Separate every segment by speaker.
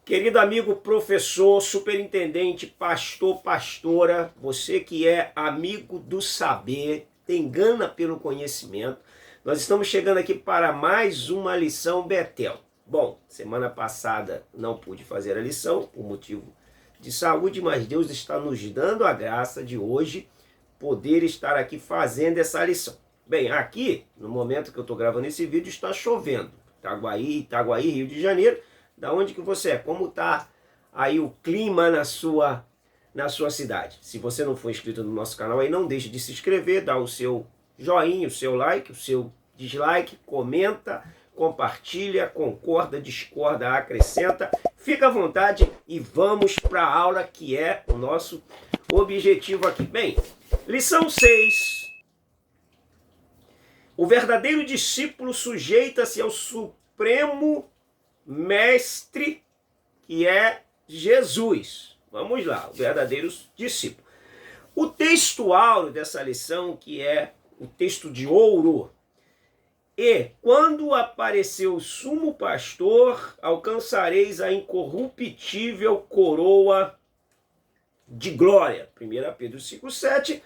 Speaker 1: Querido amigo professor, superintendente, pastor, pastora, você que é amigo do saber, tem gana pelo conhecimento, nós estamos chegando aqui para mais uma lição Betel. Bom, semana passada não pude fazer a lição por motivo de saúde, mas Deus está nos dando a graça de hoje poder estar aqui fazendo essa lição. Bem, aqui, no momento que eu estou gravando esse vídeo, está chovendo. Itaguaí, Rio de Janeiro. Da onde que você é? Como está aí o clima na sua cidade? Se você não for inscrito no nosso canal aí, não deixe de se inscrever, dá o seu joinha, o seu like, o seu dislike, comenta, compartilha, concorda, discorda, acrescenta. Fica à vontade e vamos para a aula que é o nosso objetivo aqui. Bem, lição 6. O verdadeiro discípulo sujeita-se ao supremo mestre, que é Jesus. Vamos lá, o verdadeiro discípulo. O texto áureo dessa lição, que é o texto de ouro, e quando apareceu o sumo pastor, alcançareis a incorruptível coroa de glória. 1 Pedro 5,7,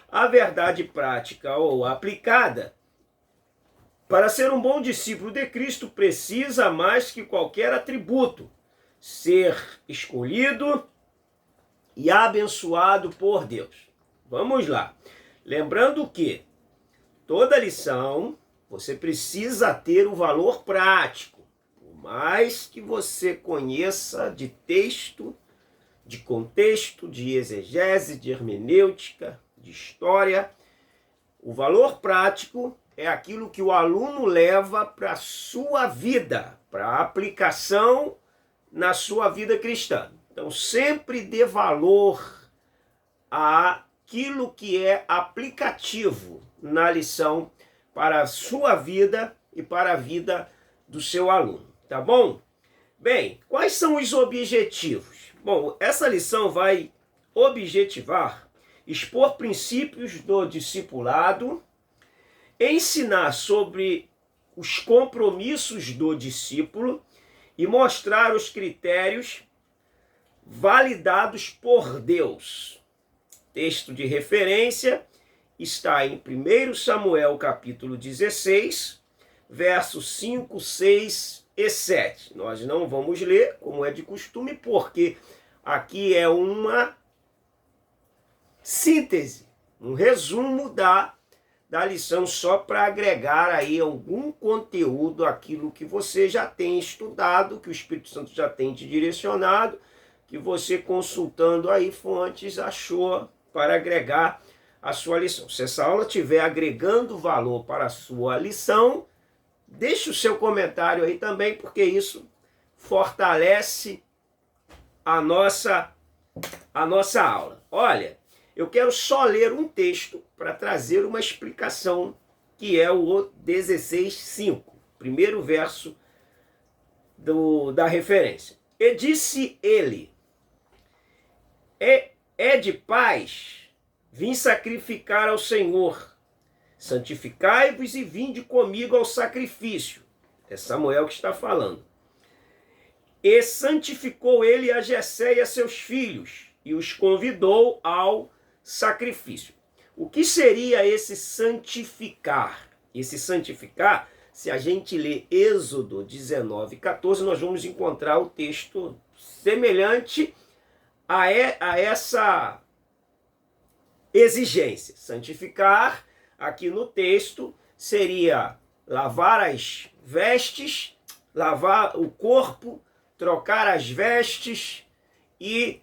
Speaker 1: a verdade prática ou aplicada. Para ser um bom discípulo de Cristo, precisa mais que qualquer atributo ser escolhido e abençoado por Deus. Vamos lá. Lembrando que toda lição você precisa ter o valor prático. Por mais que você conheça de texto, de contexto, de exegese, de hermenêutica, de história, o valor prático é aquilo que o aluno leva para a sua vida, para a aplicação na sua vida cristã. Então, sempre dê valor àquilo que é aplicativo na lição para a sua vida e para a vida do seu aluno, tá bom? Bem, quais são os objetivos? Bom, essa lição vai objetivar, expor princípios do discipulado, ensinar sobre os compromissos do discípulo e mostrar os critérios validados por Deus. Texto de referência está em 1 Samuel capítulo 16, versos 5, 6 e 7. Nós não vamos ler, como é de costume, porque aqui é uma síntese, um resumo da lição, só para agregar aí algum conteúdo àquilo que você já tem estudado, que o Espírito Santo já tem te direcionado, que você consultando aí fontes achou para agregar a sua lição. Se essa aula estiver agregando valor para a sua lição, deixe o seu comentário aí também, porque isso fortalece a nossa aula. Olha, eu quero só ler um texto para trazer uma explicação, que é o 16:5, primeiro verso da referência. E disse ele: é de paz, vim sacrificar ao Senhor. Santificai-vos e vinde comigo ao sacrifício. É Samuel que está falando. E santificou ele a Jessé e a seus filhos, e os convidou ao sacrifício. O que seria esse santificar? Esse santificar, se a gente ler Êxodo 19:14, nós vamos encontrar o texto semelhante a essa exigência. Santificar, aqui no texto, seria lavar as vestes, lavar o corpo, trocar as vestes e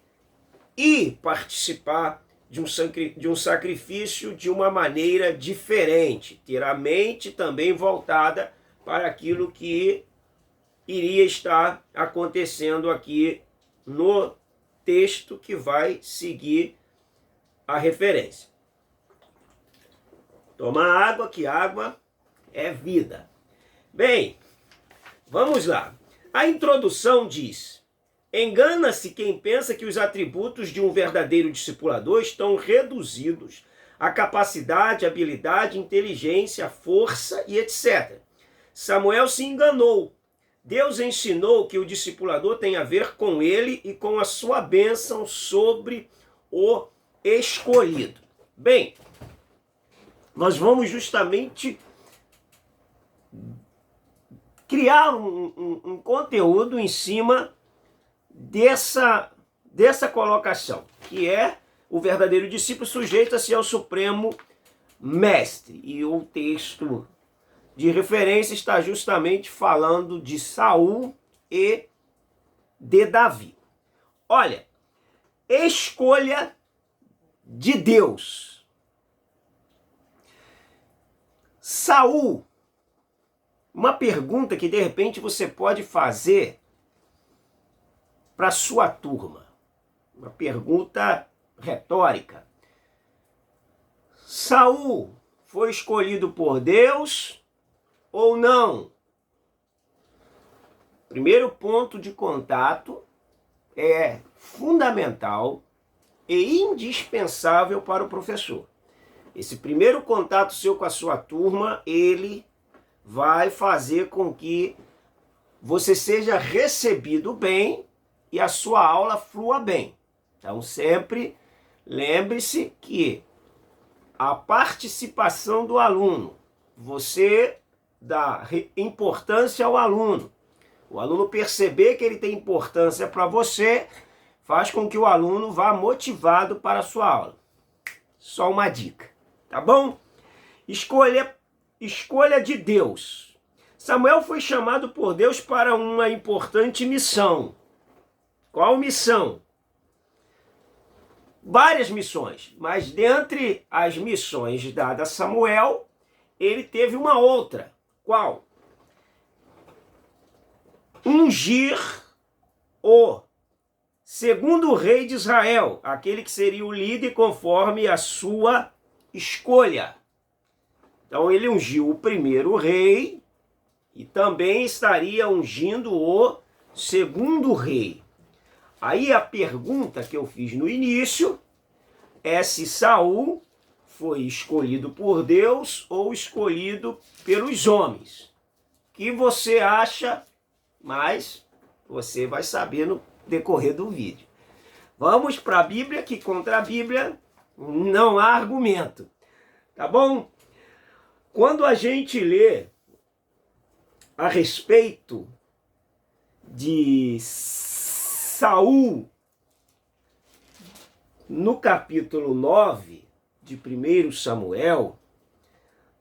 Speaker 1: participar de um sacrifício de uma maneira diferente, ter a mente também voltada para aquilo que iria estar acontecendo aqui no texto que vai seguir a referência. Tomar água, que água é vida. Bem, vamos lá. A introdução diz: engana-se quem pensa que os atributos de um verdadeiro discipulador estão reduzidos à capacidade, habilidade, inteligência, força e etc. Samuel se enganou. Deus ensinou que o discipulador tem a ver com ele e com a sua bênção sobre o escolhido. Bem, nós vamos justamente criar um conteúdo em cima dessa colocação, que é o verdadeiro discípulo sujeita-se ao Supremo Mestre. E o texto de referência está justamente falando de Saul e de Davi. Olha, escolha de Deus. Saul, uma pergunta que de repente você pode fazer para sua turma, uma pergunta retórica. Saul foi escolhido por Deus ou não? Primeiro ponto de contato é fundamental e indispensável para o professor. Esse primeiro contato seu com a sua turma, ele vai fazer com que você seja recebido bem e a sua aula flua bem. Então sempre lembre-se que a participação do aluno, você dá importância ao aluno. O aluno perceber que ele tem importância para você, faz com que o aluno vá motivado para a sua aula. Só uma dica, tá bom? Escolha de Deus. Samuel foi chamado por Deus para uma importante missão. Qual missão? Várias missões, mas dentre as missões dadas a Samuel, ele teve uma outra. Qual? Ungir o segundo rei de Israel, aquele que seria o líder conforme a sua escolha. Então ele ungiu o primeiro rei e também estaria ungindo o segundo rei. Aí a pergunta que eu fiz no início é se Saul foi escolhido por Deus ou escolhido pelos homens. O que você acha? Mas você vai saber no decorrer do vídeo. Vamos para a Bíblia, que contra a Bíblia não há argumento. Tá bom? Quando a gente lê a respeito de Saul, no capítulo 9 de 1 Samuel,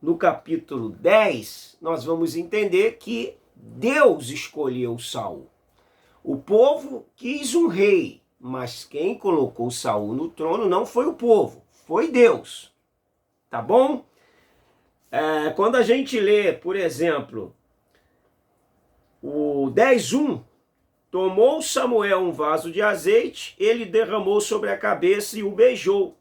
Speaker 1: no capítulo 10, nós vamos entender que Deus escolheu Saul. O povo quis um rei, mas quem colocou Saul no trono não foi o povo, foi Deus. Tá bom? Quando a gente lê, por exemplo, o 10:1, tomou Samuel um vaso de azeite, ele derramou sobre a cabeça e o beijou.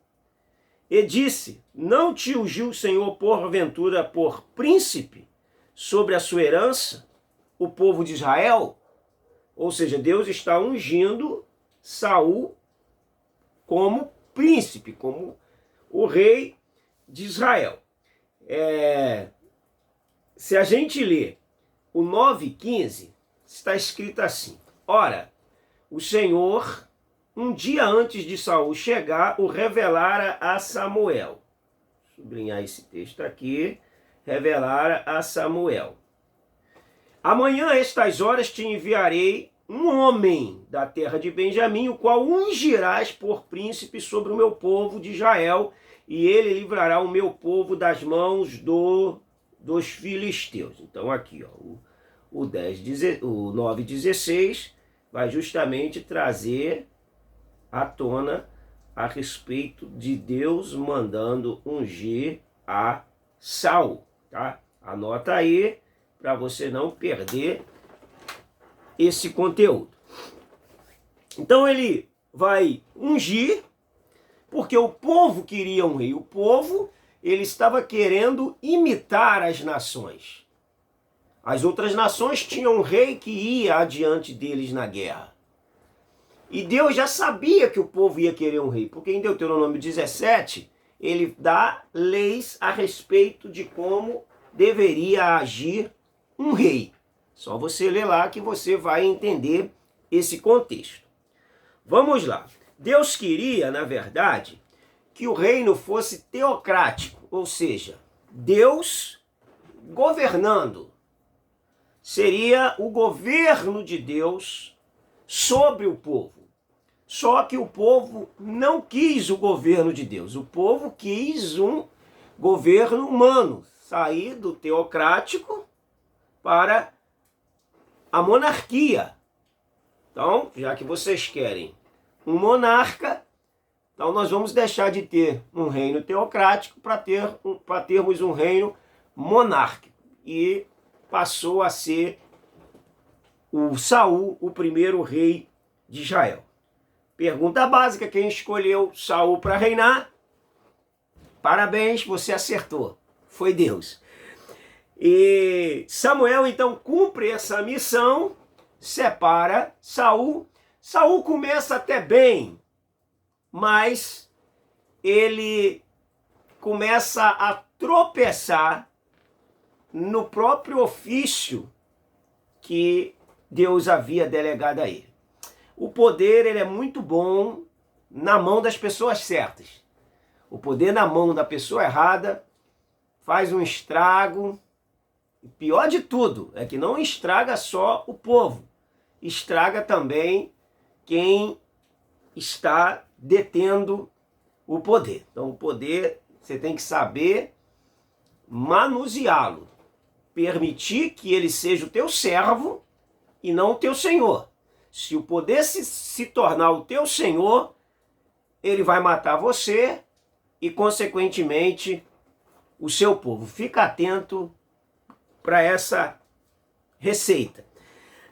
Speaker 1: E disse, não te ungiu o Senhor porventura por príncipe sobre a sua herança, o povo de Israel? Ou seja, Deus está ungindo Saul como príncipe, como o rei de Israel. Se a gente ler o 9:15, está escrito assim, ora, o Senhor, um dia antes de Saul chegar, o revelara a Samuel. Vou sublinhar esse texto aqui, revelara a Samuel. Amanhã, a estas horas, te enviarei um homem da terra de Benjamim, o qual ungirás por príncipe sobre o meu povo de Israel, e ele livrará o meu povo das mãos dos filisteus. Então aqui, ó, o 9:16 vai justamente trazer à tona a respeito de Deus mandando ungir a Saul, tá? Anota aí para você não perder esse conteúdo. Então ele vai ungir, porque o povo queria um rei. O povo, ele estava querendo imitar as nações. As outras nações tinham um rei que ia adiante deles na guerra. E Deus já sabia que o povo ia querer um rei, porque em Deuteronômio 17, ele dá leis a respeito de como deveria agir um rei. Só você ler lá que você vai entender esse contexto. Vamos lá. Deus queria, na verdade, que o reino fosse teocrático, ou seja, Deus governando. Seria o governo de Deus sobre o povo. Só que o povo não quis o governo de Deus. O povo quis um governo humano, sair do teocrático para a monarquia. Então, já que vocês querem um monarca, então nós vamos deixar de ter um reino teocrático para termos um reino monárquico. E passou a ser o Saul, o primeiro rei de Israel. Pergunta básica: quem escolheu Saul para reinar? Parabéns, você acertou. Foi Deus. E Samuel então cumpre essa missão, separa Saul. Saul começa até bem, mas ele começa a tropeçar no próprio ofício que Deus havia delegado a ele. O poder, ele é muito bom na mão das pessoas certas. O poder na mão da pessoa errada faz um estrago. E pior de tudo é que não estraga só o povo, estraga também quem está detendo o poder. Então o poder, você tem que saber manuseá-lo, permitir que ele seja o teu servo e não o teu senhor. Se o poder se tornar o teu senhor, ele vai matar você e, consequentemente, o seu povo. Fica atento para essa receita.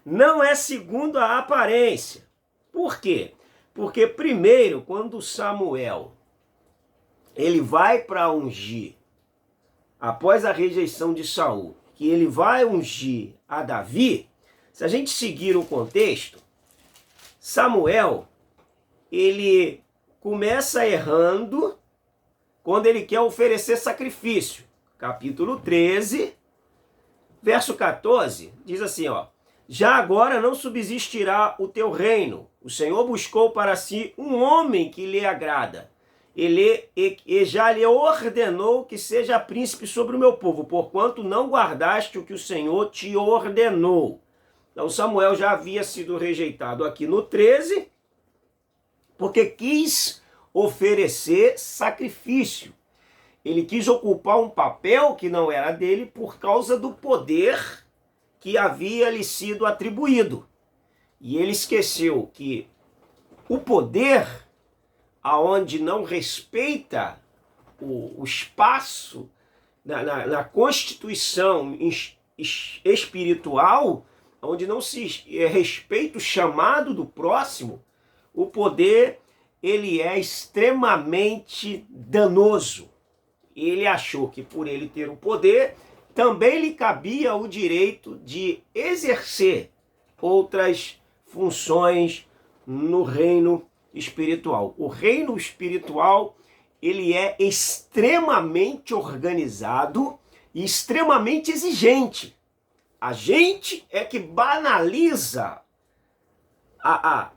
Speaker 1: Não é segundo a aparência. Por quê? Porque primeiro, quando Samuel ele vai para ungir, após a rejeição de Saul, que ele vai ungir a Davi, se a gente seguir o contexto, Samuel, ele começa errando quando ele quer oferecer sacrifício. Capítulo 13, verso 14, diz assim, ó: já agora não subsistirá o teu reino. O Senhor buscou para si um homem que lhe agrada. Ele já lhe ordenou que seja príncipe sobre o meu povo, porquanto não guardaste o que o Senhor te ordenou. Então Samuel já havia sido rejeitado aqui no 13, porque quis oferecer sacrifício. Ele quis ocupar um papel que não era dele por causa do poder que havia lhe sido atribuído. E ele esqueceu que o poder, aonde não respeita o espaço na constituição espiritual, onde não se respeita o chamado do próximo, o poder, ele é extremamente danoso. Ele achou que por ele ter o poder, também lhe cabia o direito de exercer outras funções no reino espiritual. O reino espiritual, ele é extremamente organizado e extremamente exigente. A gente é que banaliza a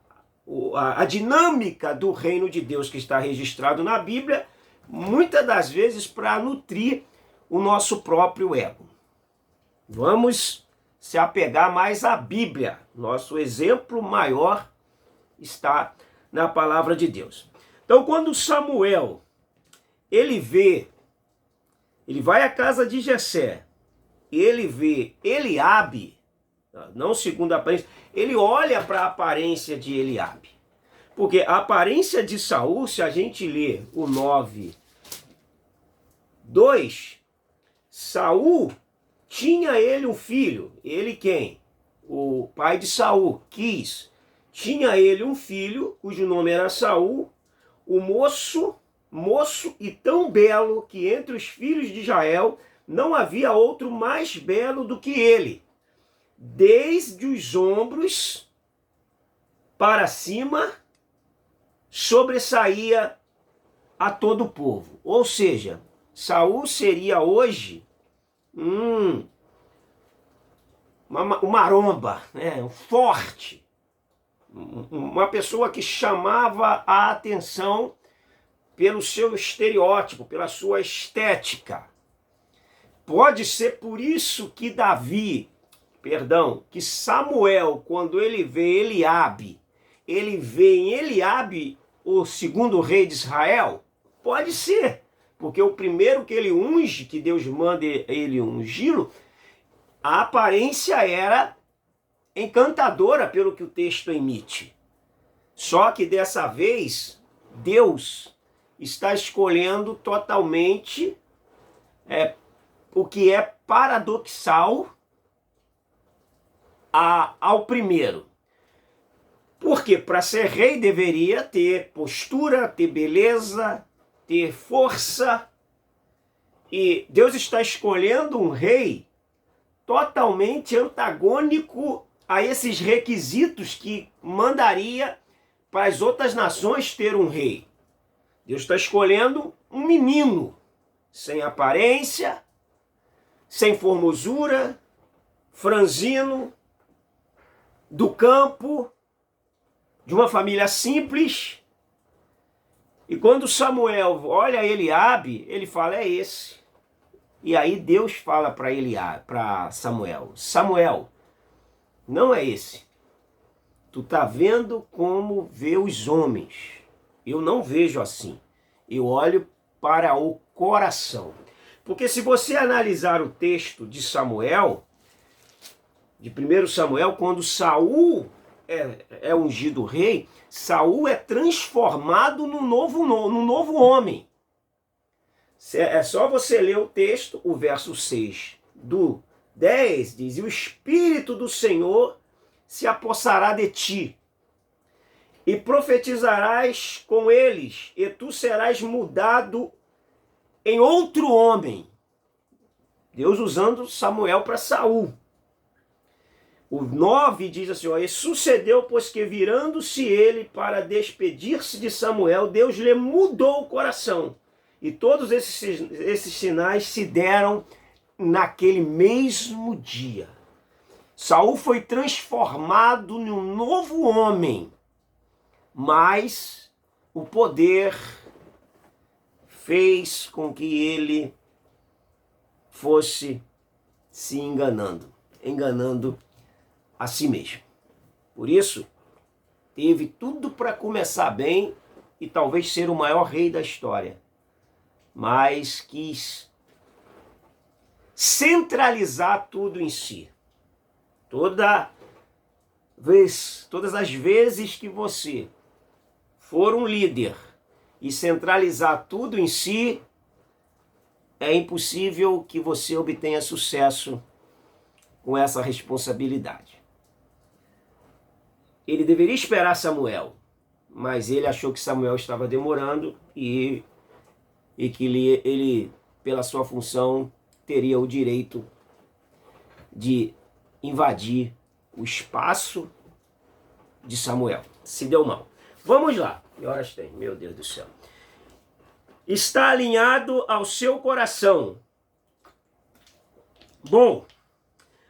Speaker 1: dinâmica do reino de Deus que está registrado na Bíblia, muitas das vezes para nutrir o nosso próprio ego. Vamos se apegar mais à Bíblia. Nosso exemplo maior está na palavra de Deus. Então, quando Samuel, ele vai à casa de Jessé, ele vê Eliabe, não segundo a aparência, ele olha para a aparência de Eliabe. Porque a aparência de Saul, se a gente ler o 9:2, Saul tinha ele um filho. Ele quem? O pai de Saul, Quis. Tinha ele um filho, cujo nome era Saul, o moço e tão belo que entre os filhos de Israel não havia outro mais belo do que ele. Desde os ombros para cima, sobressaía a todo o povo. Ou seja, Saul seria hoje um maromba, né? Um forte, uma pessoa que chamava a atenção pelo seu estereótipo, pela sua estética. Pode ser por isso que que Samuel, quando ele vê Eliabe, ele vê em Eliabe o segundo rei de Israel? Pode ser, porque o primeiro que ele unge, que Deus manda ele ungí-lo, a aparência era encantadora pelo que o texto emite. Só que dessa vez, Deus está escolhendo totalmente o que é paradoxal ao primeiro. Porque para ser rei deveria ter postura, ter beleza, ter força. E Deus está escolhendo um rei totalmente antagônico a esses requisitos que mandaria para as outras nações ter um rei. Deus está escolhendo um menino sem aparência, sem formosura, franzino, do campo, de uma família simples. E quando Samuel olha Eliabe, ele fala, é esse. E aí Deus fala para Samuel, Samuel, não é esse. Tu tá vendo como vê os homens. Eu não vejo assim. Eu olho para o coração. Porque se você analisar o texto de Samuel, de 1 Samuel, quando Saul é ungido rei, Saul é transformado num novo homem. É só você ler o texto, o verso 6 do 10, diz, e o Espírito do Senhor se apossará de ti, e profetizarás com eles, e tu serás mudado em outro homem. Deus usando Samuel para Saul. O 9 diz assim, ó, e sucedeu, pois que virando-se ele para despedir-se de Samuel, Deus lhe mudou o coração. E todos esses sinais se deram naquele mesmo dia. Saul foi transformado num novo homem, mas o poder fez com que ele fosse se enganando a si mesmo. Por isso, teve tudo para começar bem e talvez ser o maior rei da história, mas quis centralizar tudo em si. Todas as vezes que você for um líder e centralizar tudo em si, é impossível que você obtenha sucesso com essa responsabilidade. Ele deveria esperar Samuel, mas ele achou que Samuel estava demorando e que ele, pela sua função, teria o direito de invadir o espaço de Samuel. Se deu mal. Vamos lá. Que horas tem? Meu Deus do céu. Está alinhado ao seu coração. Bom,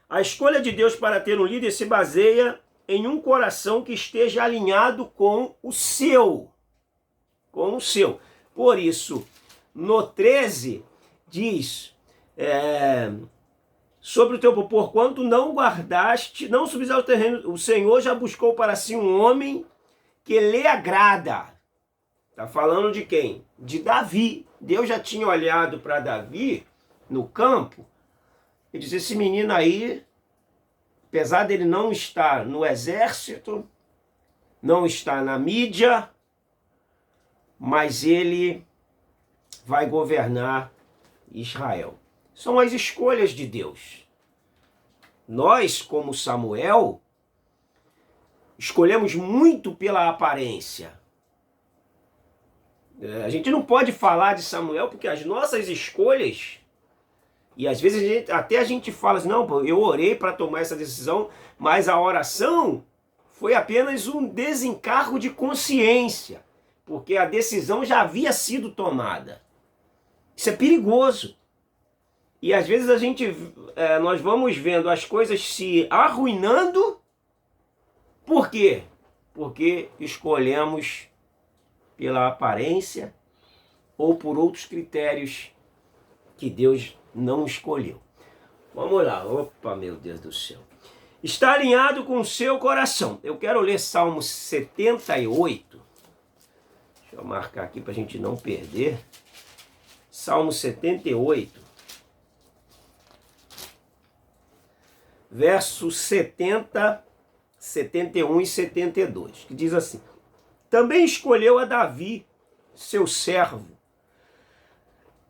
Speaker 1: a escolha de Deus para ter um líder se baseia em um coração que esteja alinhado com o seu. Com o seu. Por isso, no 13, diz... sobre o teu porquanto não guardaste, não subis ao terreno, o Senhor já buscou para si um homem que lhe agrada. Está falando de quem? De Davi. Deus já tinha olhado para Davi no campo e disse, esse menino aí, apesar dele não estar no exército, não estar na mídia, mas ele vai governar Israel. São as escolhas de Deus. Nós, como Samuel, escolhemos muito pela aparência. A gente não pode falar de Samuel porque as nossas escolhas, e às vezes a gente fala assim, não, eu orei para tomar essa decisão, mas a oração foi apenas um desencargo de consciência, porque a decisão já havia sido tomada. Isso é perigoso. E às vezes nós vamos vendo as coisas se arruinando. Por quê? Porque escolhemos pela aparência ou por outros critérios que Deus não escolheu. Vamos lá. Opa, meu Deus do céu. Está alinhado com o seu coração. Eu quero ler Salmo 78. Deixa eu marcar aqui para a gente não perder. Salmo 78. Versos 70, 71 e 72. Que diz assim. Também escolheu a Davi, seu servo,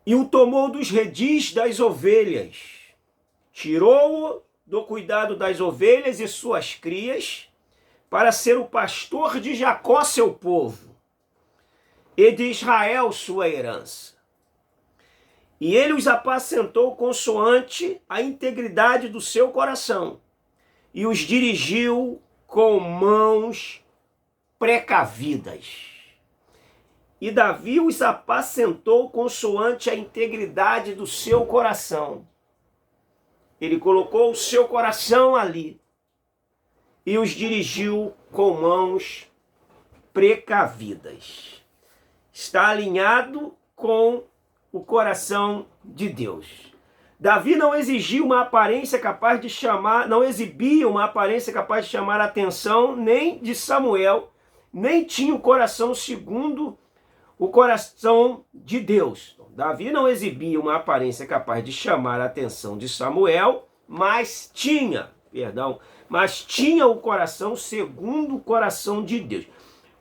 Speaker 1: e o tomou dos redis das ovelhas. Tirou-o do cuidado das ovelhas e suas crias, para ser o pastor de Jacó, seu povo, e de Israel, sua herança. E ele os apacentou consoante a integridade do seu coração, e os dirigiu com mãos precavidas. E Davi os apacentou consoante a integridade do seu coração. Ele colocou o seu coração ali e os dirigiu com mãos precavidas. Está alinhado com o coração de Deus. Davi não exibia uma aparência capaz de chamar a atenção nem de Samuel, nem tinha o coração segundo o coração de Deus. Davi não exibia uma aparência capaz de chamar a atenção de Samuel, mas tinha o coração segundo o coração de Deus.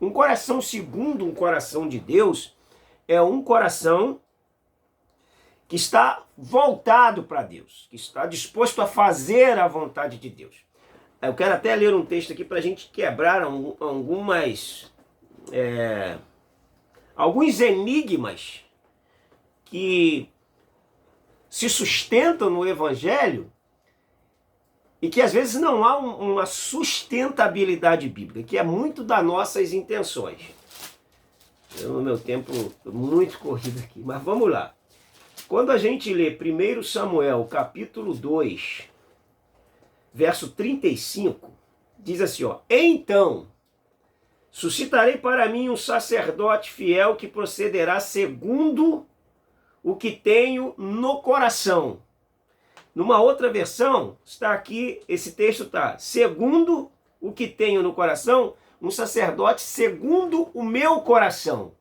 Speaker 1: Um coração segundo o coração de Deus é um coração que está voltado para Deus, que está disposto a fazer a vontade de Deus. Eu quero até ler um texto aqui para a gente quebrar alguns enigmas que se sustentam no Evangelho e que às vezes não há uma sustentabilidade bíblica, que é muito das nossas intenções. Eu, no meu tempo, estou muito corrido aqui, mas vamos lá. Quando a gente lê 1 Samuel, capítulo 2, verso 35, diz assim, ó, então suscitarei para mim um sacerdote fiel que procederá segundo o que tenho no coração. Numa outra versão, está aqui, esse texto está, segundo o que tenho no coração, um sacerdote segundo o meu coração.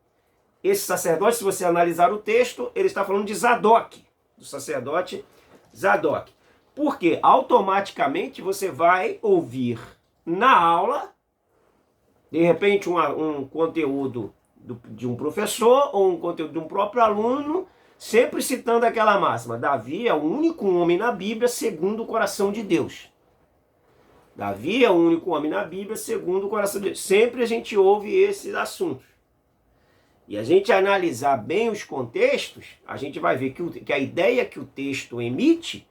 Speaker 1: Esse sacerdote, se você analisar o texto, ele está falando de Zadok, do sacerdote Zadok. Porque automaticamente você vai ouvir na aula, de repente um conteúdo de um professor ou um conteúdo de um próprio aluno, sempre citando aquela máxima, Davi é o único homem na Bíblia segundo o coração de Deus. Davi é o único homem na Bíblia segundo o coração de Deus. Sempre a gente ouve esses assuntos. E a gente analisar bem os contextos, a gente vai ver que a ideia que o texto emite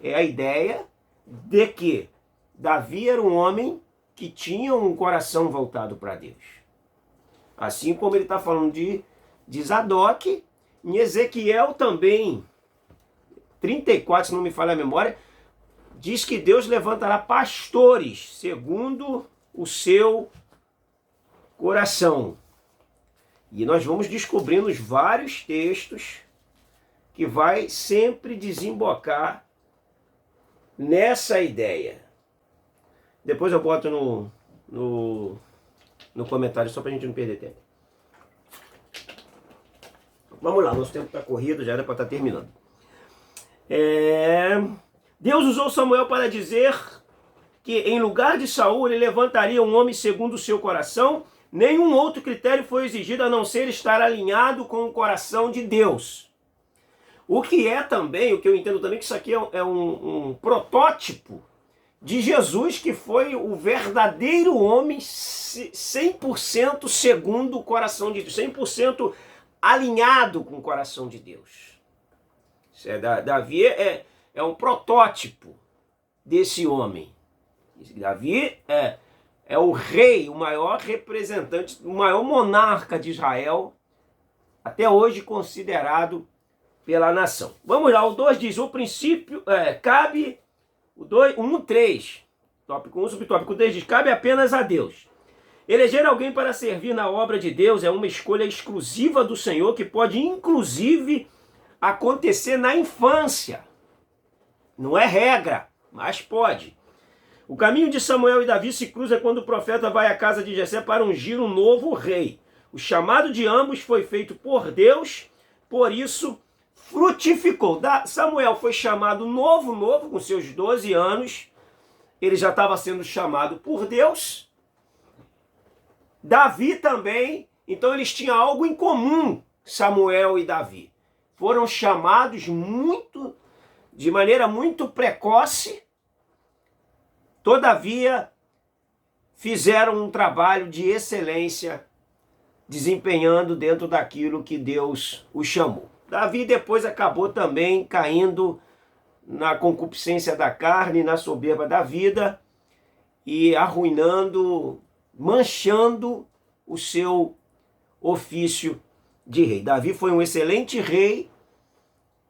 Speaker 1: é a ideia de que Davi era um homem que tinha um coração voltado para Deus. Assim como ele está falando de Zadok, em Ezequiel também, 34, se não me falha a memória, diz que Deus levantará pastores segundo o seu coração. E nós vamos descobrindo os vários textos que vai sempre desembocar nessa ideia. Depois eu boto no comentário só para a gente não perder tempo. Vamos lá, nosso tempo está corrido, já era para estar terminando. Deus usou Samuel para dizer que em lugar de Saul ele levantaria um homem segundo o seu coração. Nenhum outro critério foi exigido a não ser estar alinhado com o coração de Deus. O que é também, o que eu entendo também, que isso aqui é um protótipo de Jesus, que foi o verdadeiro homem 100% segundo o coração de Deus, 100% alinhado com o coração de Deus. Davi é um protótipo desse homem. Davi é o rei, o maior representante, o maior monarca de Israel, até hoje considerado pela nação. Vamos lá, o 2 diz, o princípio, cabe, o 2, 3, tópico 1, subtópico 3 diz, cabe apenas a Deus. Eleger alguém para servir na obra de Deus é uma escolha exclusiva do Senhor, que pode inclusive acontecer na infância. Não é regra, mas pode. O caminho de Samuel e Davi se cruza quando o profeta vai à casa de Jessé para ungir um novo rei. O chamado de ambos foi feito por Deus, por isso frutificou. Samuel foi chamado novo, com seus 12 anos. Ele já estava sendo chamado por Deus. Davi também. Então eles tinham algo em comum, Samuel e Davi. Foram chamados de maneira muito precoce. Todavia, fizeram um trabalho de excelência, desempenhando dentro daquilo que Deus os chamou. Davi depois acabou também caindo na concupiscência da carne, na soberba da vida e arruinando, manchando o seu ofício de rei. Davi foi um excelente rei,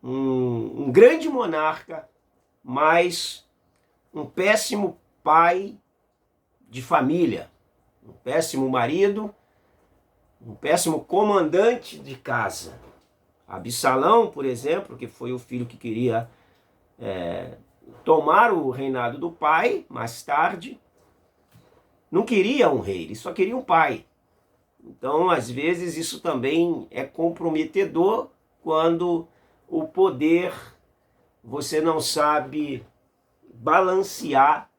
Speaker 1: um grande monarca, mas um péssimo pai de família, um péssimo marido, um péssimo comandante de casa. Absalão, por exemplo, que foi o filho que queria tomar o reinado do pai, mais tarde, não queria um rei, ele só queria um pai. Então, às vezes, isso também é comprometedor quando o poder você não sabe balancear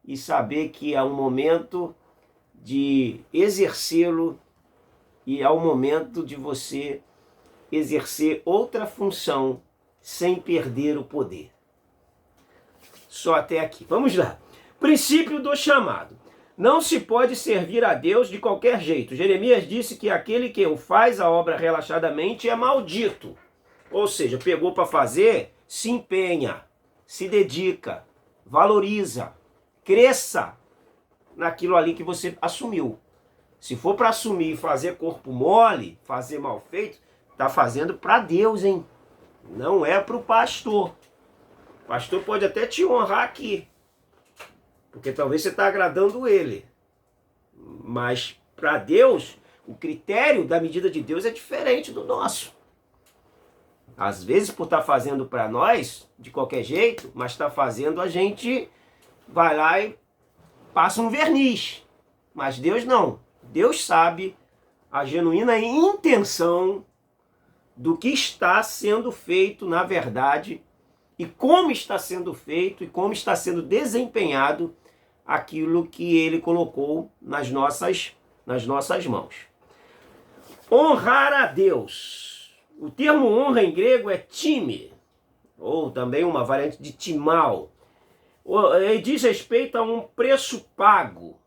Speaker 1: e saber que é um momento de exercê-lo e é o momento de você exercer outra função sem perder o poder. Só até aqui. Vamos lá. Princípio do chamado. Não se pode servir a Deus de qualquer jeito. Jeremias disse que aquele que faz a obra relaxadamente é maldito. Ou seja, pegou para fazer, se empenha, se dedica, valoriza, cresça naquilo ali que você assumiu. Se for para assumir e fazer corpo mole, fazer mal feito, tá fazendo para Deus, hein? Não é para o pastor. O pastor pode até te honrar aqui, porque talvez você está agradando ele. Mas para Deus, o critério da medida de Deus é diferente do nosso. Às vezes, por estar fazendo para nós, de qualquer jeito, mas está fazendo, a gente vai lá e passa um verniz. Mas Deus não. Deus sabe a genuína intenção do que está sendo feito na verdade e como está sendo feito e como está sendo desempenhado aquilo que ele colocou nas nossas mãos. Honrar a Deus. O termo honra em grego é time, ou também uma variante de timal. Ele diz respeito a um preço pago,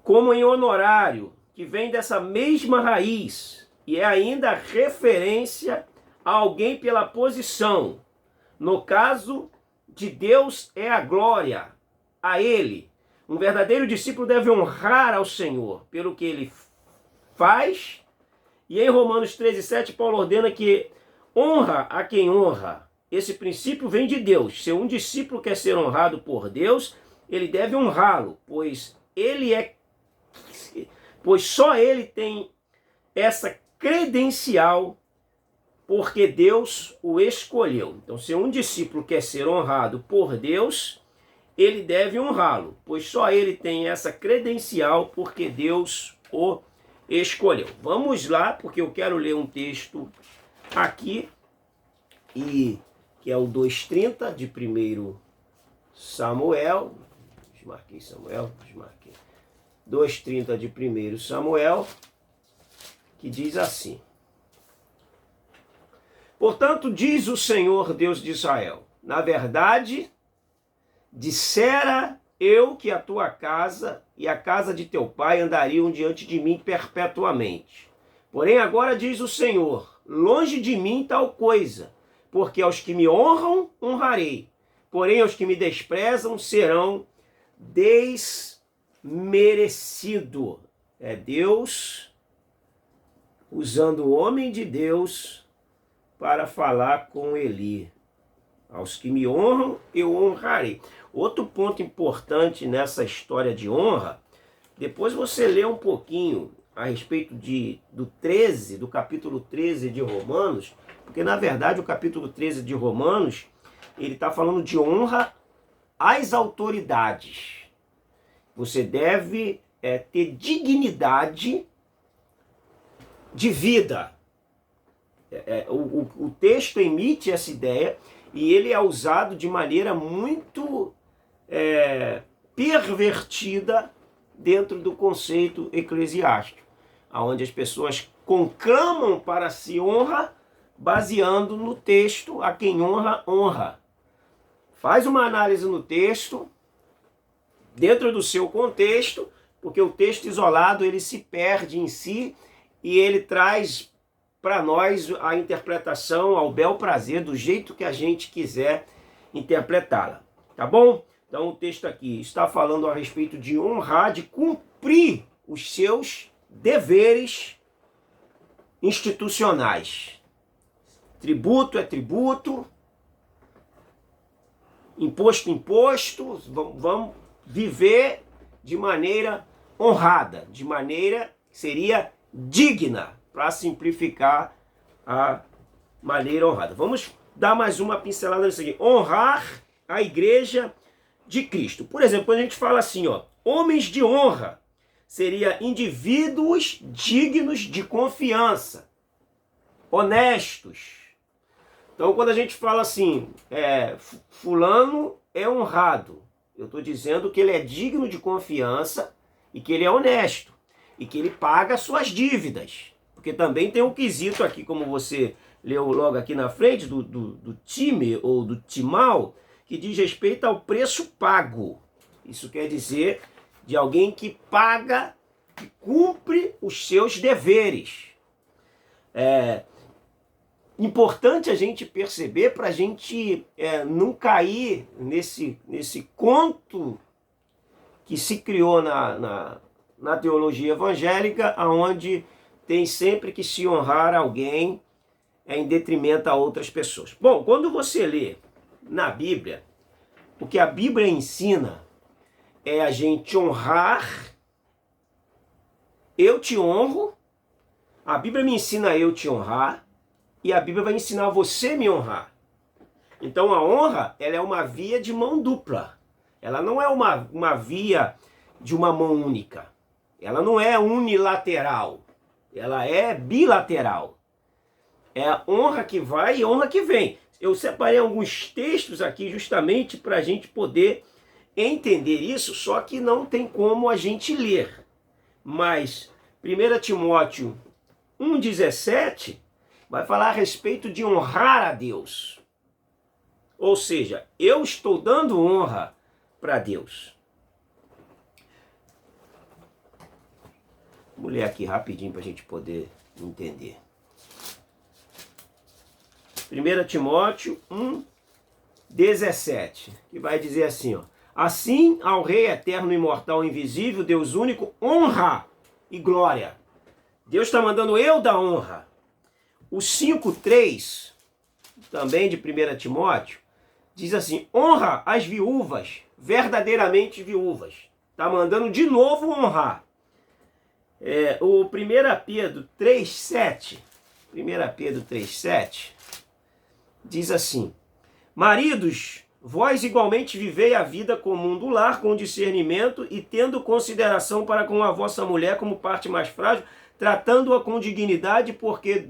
Speaker 1: como em honorário, que vem dessa mesma raiz, e é ainda referência a alguém pela posição. No caso de Deus é a glória, a Ele. Um verdadeiro discípulo deve honrar ao Senhor pelo que Ele faz. E em Romanos 13:7, Paulo ordena que honra a quem honra. Esse princípio vem de Deus. Se um discípulo quer ser honrado por Deus, ele deve honrá-lo, pois só ele tem essa credencial, porque Deus o escolheu. Então, se um discípulo quer ser honrado por Deus, ele deve honrá-lo, pois só ele tem essa credencial, porque Deus o escolheu. Vamos lá, porque eu quero ler um texto aqui, que é o 2:30 de 1 Samuel. Desmarquei Samuel, desmarquei. 2:30 de 1 Samuel, que diz assim: Portanto, diz o Senhor Deus de Israel, na verdade, dissera eu que a tua casa e a casa de teu pai andariam diante de mim perpetuamente. Porém, agora diz o Senhor, longe de mim tal coisa, porque aos que me honram, honrarei. Porém, aos que me desprezam, serão desmerecido. É Deus usando o homem de Deus para falar com Eli. Aos que me honram, eu honrarei. Outro ponto importante nessa história de honra, depois você lê um pouquinho a respeito do capítulo 13 de Romanos, porque na verdade o capítulo 13 de Romanos, ele está falando de honra às autoridades. Você deve ter dignidade de vida. O texto emite essa ideia e ele é usado de maneira muito pervertida dentro do conceito eclesiástico, onde as pessoas conclamam para si honra baseando no texto: a quem honra, honra. Faz uma análise no texto, dentro do seu contexto, porque o texto isolado ele se perde em si e ele traz para nós a interpretação ao bel prazer, do jeito que a gente quiser interpretá-la. Tá bom? Então o texto aqui está falando a respeito de honrar, de cumprir os seus deveres institucionais. Tributo é tributo, imposto é imposto, vamos viver de maneira honrada, de maneira que seria digna, para simplificar a maneira honrada. Vamos dar mais uma pincelada nisso aqui. Honrar a igreja de Cristo. Por exemplo, quando a gente fala assim, homens de honra, seria indivíduos dignos de confiança, honestos. Então, quando a gente fala assim, fulano é honrado, eu estou dizendo que ele é digno de confiança e que ele é honesto e que ele paga suas dívidas. Porque também tem um quesito aqui, como você leu logo aqui na frente, do time ou do timal, que diz respeito ao preço pago. Isso quer dizer de alguém que paga, que cumpre os seus deveres. Importante a gente perceber para a gente não cair nesse conto que se criou na teologia evangélica, onde tem sempre que se honrar alguém em detrimento a outras pessoas. Bom, quando você lê na Bíblia, o que a Bíblia ensina é a gente honrar. Eu te honro, a Bíblia me ensina a eu te honrar, e a Bíblia vai ensinar você a me honrar. Então a honra, ela é uma via de mão dupla. Ela não é uma via de uma mão única. Ela não é unilateral. Ela é bilateral. É a honra que vai e honra que vem. Eu separei alguns textos aqui justamente para a gente poder entender isso, só que não tem como a gente ler. Mas 1 Timóteo 1,17 vai falar a respeito de honrar a Deus. Ou seja, eu estou dando honra para Deus. Vou ler aqui rapidinho para a gente poder entender. 1 Timóteo 1,17, que vai dizer assim, assim ao Rei eterno, imortal, invisível, Deus único, honra e glória. Deus está mandando eu dar honra. O 5,3, também de 1 Timóteo, diz assim, honra as viúvas, verdadeiramente viúvas. Está mandando de novo honrar. O 1 Pedro 3,7, 1 Pedro 3,7, diz assim, maridos, vós igualmente vivei a vida comum do lar com discernimento e tendo consideração para com a vossa mulher como parte mais frágil, tratando-a com dignidade, porque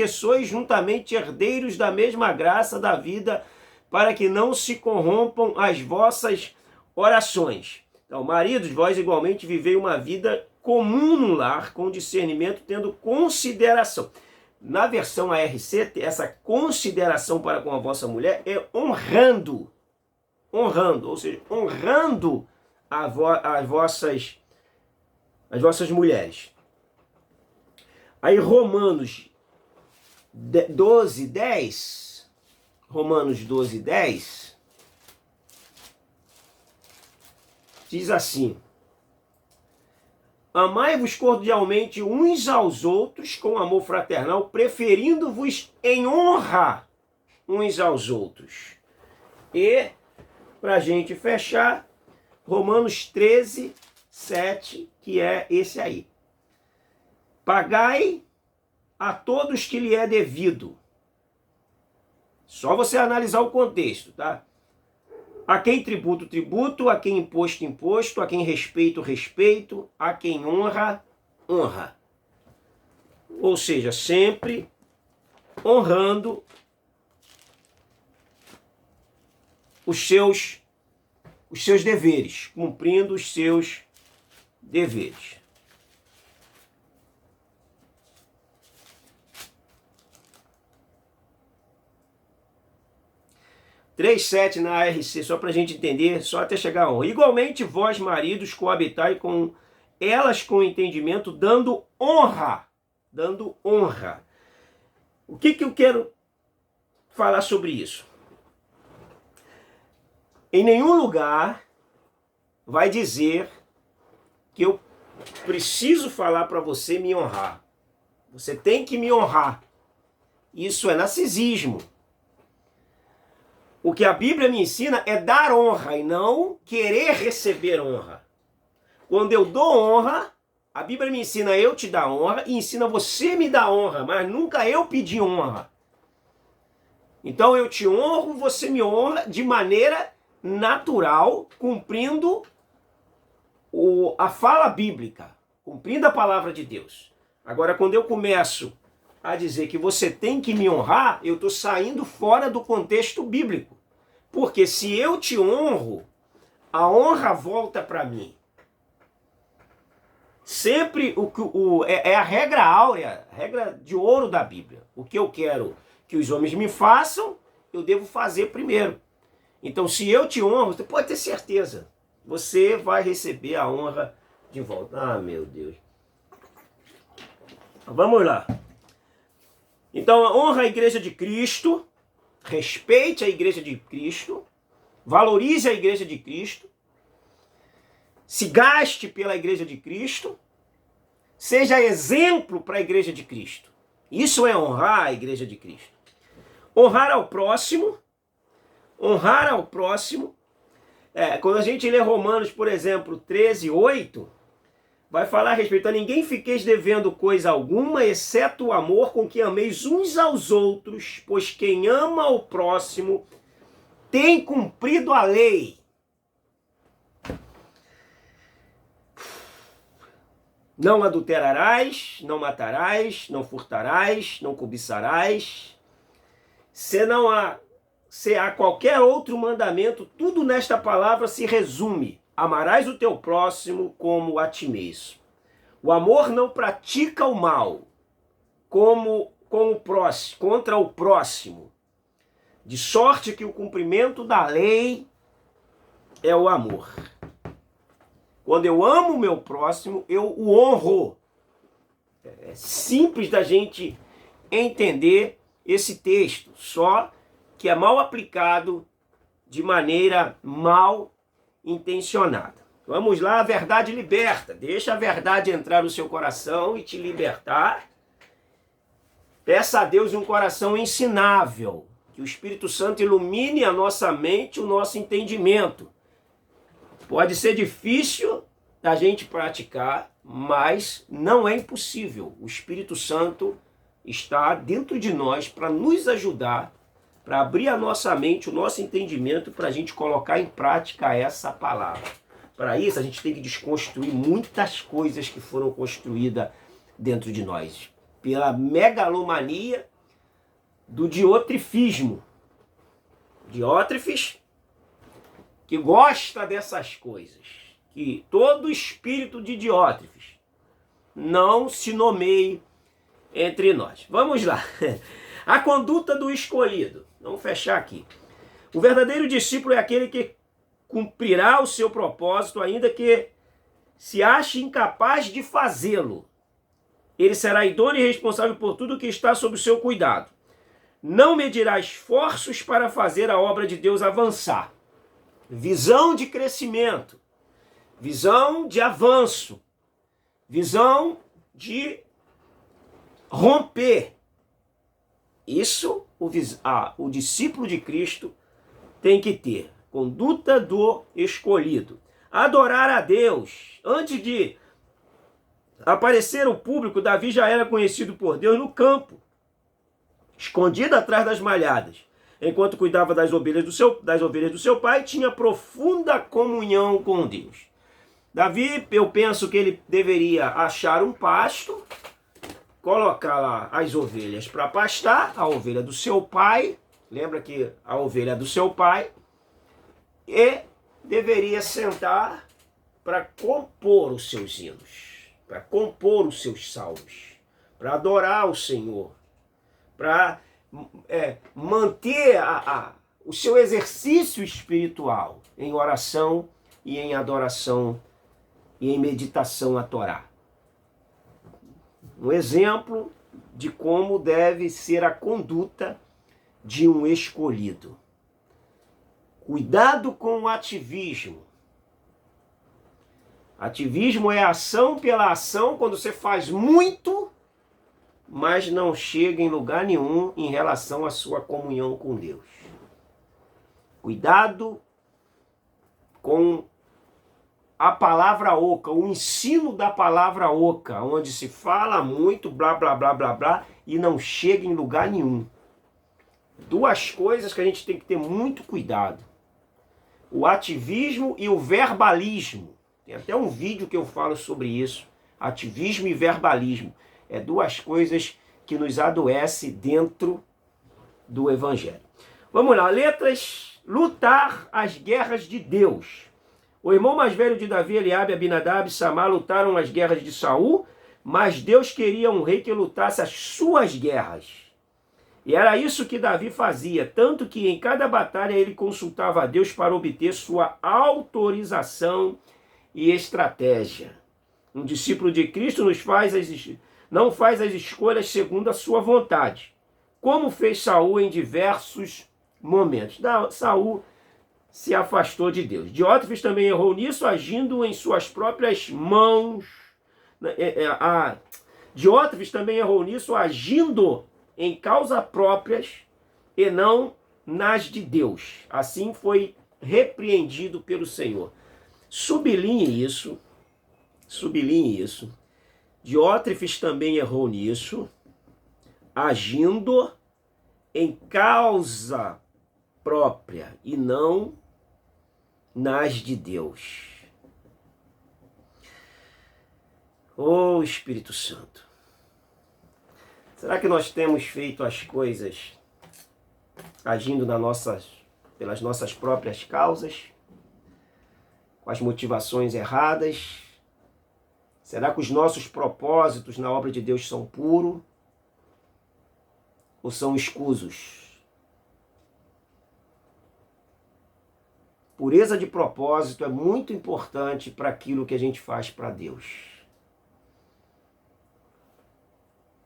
Speaker 1: sois juntamente herdeiros da mesma graça da vida, para que não se corrompam as vossas orações. Então, maridos, vós igualmente vivei uma vida comum no lar, com discernimento, tendo consideração. Na versão ARC, essa consideração para com a vossa mulher é honrando, ou seja, honrando as vossas mulheres. Aí Romanos 12:10 diz assim, Amai-vos cordialmente uns aos outros com amor fraternal, preferindo-vos em honra uns aos outros. E, para a gente fechar, Romanos 13, 7, que é esse aí. Pagai a todos que lhe é devido. Só você analisar o contexto, tá? A quem tributo, tributo, a quem imposto, imposto, a quem respeito, respeito, a quem honra, honra. Ou seja, sempre honrando os seus deveres, cumprindo os seus deveres. Três sete na ARC, só para a gente entender, só até chegar a 1. Igualmente, vós, maridos, coabitai com elas com entendimento, dando honra. Dando honra. O que eu quero falar sobre isso? Em nenhum lugar vai dizer que eu preciso falar para você me honrar. Você tem que me honrar. Isso é narcisismo. O que a Bíblia me ensina é dar honra e não querer receber honra. Quando eu dou honra, a Bíblia me ensina eu te dar honra e ensina você me dar honra, mas nunca eu pedir honra. Então eu te honro, você me honra de maneira natural, cumprindo a fala bíblica, cumprindo a palavra de Deus. Agora, quando eu começo a dizer que você tem que me honrar, eu estou saindo fora do contexto bíblico. Porque se eu te honro, a honra volta para mim. Sempre é a regra áurea, a regra de ouro da Bíblia. O que eu quero que os homens me façam, eu devo fazer primeiro. Então, se eu te honro, você pode ter certeza, você vai receber a honra de volta. Ah, meu Deus. Vamos lá. Então, honra a igreja de Cristo, respeite a igreja de Cristo, valorize a igreja de Cristo, se gaste pela igreja de Cristo, seja exemplo para a igreja de Cristo. Isso é honrar a igreja de Cristo. Honrar ao próximo, quando a gente lê Romanos, por exemplo, 13, 8, vai falar a respeito a ninguém fiqueis devendo coisa alguma, exceto o amor com que ameis uns aos outros, pois quem ama o próximo tem cumprido a lei. Não adulterarás, não matarás, não furtarás, não cobiçarás. Se há qualquer outro mandamento, tudo nesta palavra se resume. Amarás o teu próximo como a ti mesmo. O amor não pratica o mal contra o próximo. De sorte que o cumprimento da lei é o amor. Quando eu amo o meu próximo, eu o honro. É simples da gente entender esse texto, só que é mal aplicado de maneira mal intencionada. Vamos lá, a verdade liberta. Deixa a verdade entrar no seu coração e te libertar. Peça a Deus um coração ensinável, que o Espírito Santo ilumine a nossa mente, o nosso entendimento. Pode ser difícil da gente praticar, mas não é impossível. O Espírito Santo está dentro de nós para nos ajudar, para abrir a nossa mente, o nosso entendimento, para a gente colocar em prática essa palavra. Para isso, a gente tem que desconstruir muitas coisas que foram construídas dentro de nós, pela megalomania do diotrefismo. Diótrefes, que gosta dessas coisas, que todo espírito de Diótrefes não se nomeie entre nós. Vamos lá. A conduta do escolhido. Vamos fechar aqui. O verdadeiro discípulo é aquele que cumprirá o seu propósito, ainda que se ache incapaz de fazê-lo. Ele será idôneo e responsável por tudo que está sob o seu cuidado. Não medirá esforços para fazer a obra de Deus avançar. Visão de crescimento, visão de avanço, visão de romper. Isso o discípulo de Cristo tem que ter. Conduta do escolhido. Adorar a Deus. Antes de aparecer ao público, Davi já era conhecido por Deus no campo, escondido atrás das malhadas. Enquanto cuidava das ovelhas do seu pai, tinha profunda comunhão com Deus. Davi, eu penso que ele deveria achar um pasto, colocar lá as ovelhas para pastar, a ovelha do seu pai, lembra que a ovelha é do seu pai, e deveria sentar para compor os seus hinos, para compor os seus salmos, para adorar o Senhor, para manter o seu exercício espiritual em oração e em adoração e em meditação à Torá. Um exemplo de como deve ser a conduta de um escolhido. Cuidado com o ativismo. Ativismo é ação pela ação, quando você faz muito, mas não chega em lugar nenhum em relação à sua comunhão com Deus. Cuidado com a palavra oca, o ensino da palavra oca, onde se fala muito, blá, blá, blá, blá, blá, e não chega em lugar nenhum. Duas coisas que a gente tem que ter muito cuidado. O ativismo e o verbalismo. Tem até um vídeo que eu falo sobre isso. Ativismo e verbalismo. É duas coisas que nos adoecem dentro do Evangelho. Vamos lá, letras. Lutar as guerras de Deus. O irmão mais velho de Davi, Eliabe, Abinadab e Samá lutaram as guerras de Saul, mas Deus queria um rei que lutasse as suas guerras. E era isso que Davi fazia, tanto que em cada batalha ele consultava a Deus para obter sua autorização e estratégia. Um discípulo de Cristo não faz as escolhas segundo a sua vontade, como fez Saul em diversos momentos. Saul se afastou de Deus. Diótrefes também errou nisso, agindo em suas próprias mãos. Diótrefes também errou nisso, agindo em causas próprias e não nas de Deus. Assim foi repreendido pelo Senhor. Sublinhe isso. Diótrefes também errou nisso, agindo em causa própria e não nas de Deus. Ô Espírito Santo, será que nós temos feito as coisas agindo pelas nossas próprias causas, com as motivações erradas? Será que os nossos propósitos na obra de Deus são puros ou são escusos? Pureza de propósito é muito importante para aquilo que a gente faz para Deus.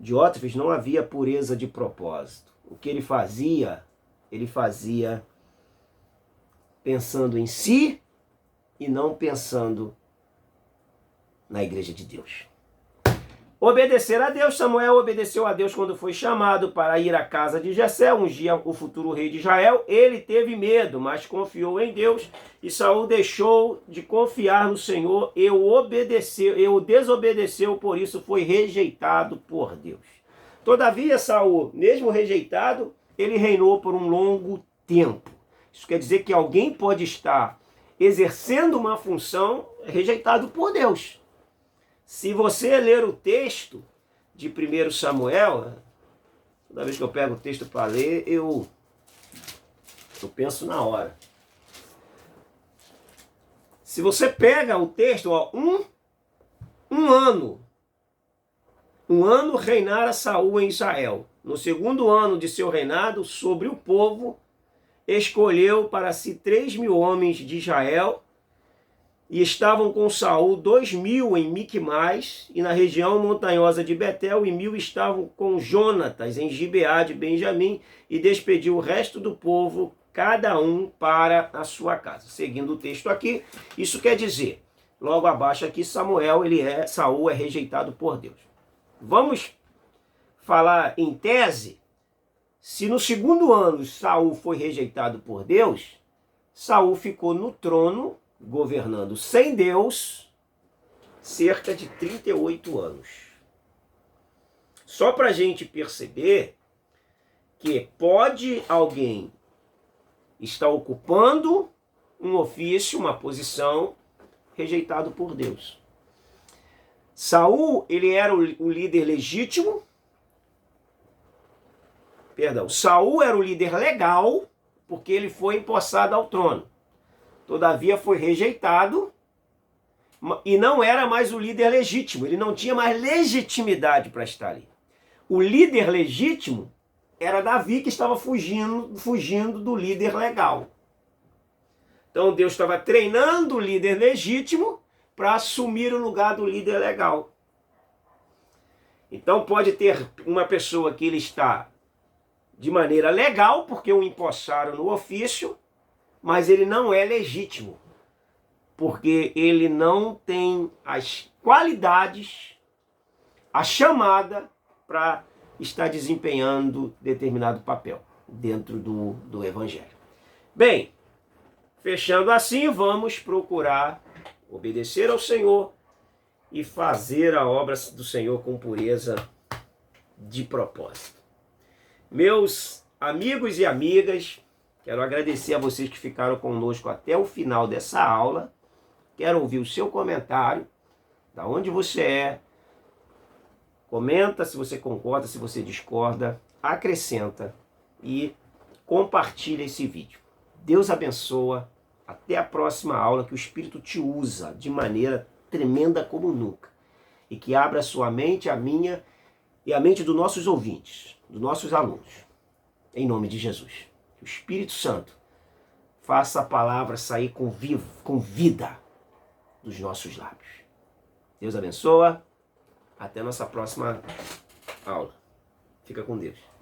Speaker 1: Diótrefes não havia pureza de propósito. O que ele fazia pensando em si e não pensando na igreja de Deus. Obedecer a Deus. Samuel obedeceu a Deus quando foi chamado para ir à casa de Jessé, ungir o futuro rei de Israel. Ele teve medo, mas confiou em Deus, e Saul deixou de confiar no Senhor e o desobedeceu, por isso foi rejeitado por Deus. Todavia, Saul, mesmo rejeitado, ele reinou por um longo tempo. Isso quer dizer que alguém pode estar exercendo uma função rejeitado por Deus. Se você ler o texto de 1 Samuel, toda vez que eu pego o texto para ler, eu penso na hora. Se você pega o texto, um ano reinara Saul em Israel. No segundo ano de seu reinado, sobre o povo, escolheu para si 3.000 homens de Israel, e estavam com Saul 2.000 em Miquimais, e na região montanhosa de Betel, e 1.000 estavam com Jonatas em Gibeá de Benjamim, e despediu o resto do povo, cada um para a sua casa. Seguindo o texto aqui, isso quer dizer, Logo abaixo aqui, Saul é rejeitado por Deus. Vamos falar em tese. Se no segundo ano Saul foi rejeitado por Deus, Saul ficou no trono, governando sem Deus, cerca de 38 anos. Só para a gente perceber que pode alguém estar ocupando um ofício, uma posição, rejeitado por Deus. Saul, ele era o líder legítimo. Saul era o líder legal, porque ele foi empossado ao trono. Todavia foi rejeitado e não era mais o líder legítimo. Ele não tinha mais legitimidade para estar ali. O líder legítimo era Davi, que estava fugindo do líder legal. Então Deus estava treinando o líder legítimo para assumir o lugar do líder legal. Então pode ter uma pessoa que ele está de maneira legal, porque o empossaram no ofício, mas ele não é legítimo, porque ele não tem as qualidades, a chamada para estar desempenhando determinado papel dentro do Evangelho. Bem, fechando assim, vamos procurar obedecer ao Senhor e fazer a obra do Senhor com pureza de propósito. Meus amigos e amigas, quero agradecer a vocês que ficaram conosco até o final dessa aula. Quero ouvir o seu comentário, da onde você é. Comenta se você concorda, se você discorda, acrescenta e compartilha esse vídeo. Deus abençoa. Até a próxima aula, que o Espírito te usa de maneira tremenda como nunca. E que abra a sua mente, a minha e a mente dos nossos ouvintes, dos nossos alunos. Em nome de Jesus. Que o Espírito Santo faça a palavra sair com vida dos nossos lábios. Deus abençoa. Até a nossa próxima aula. Fica com Deus.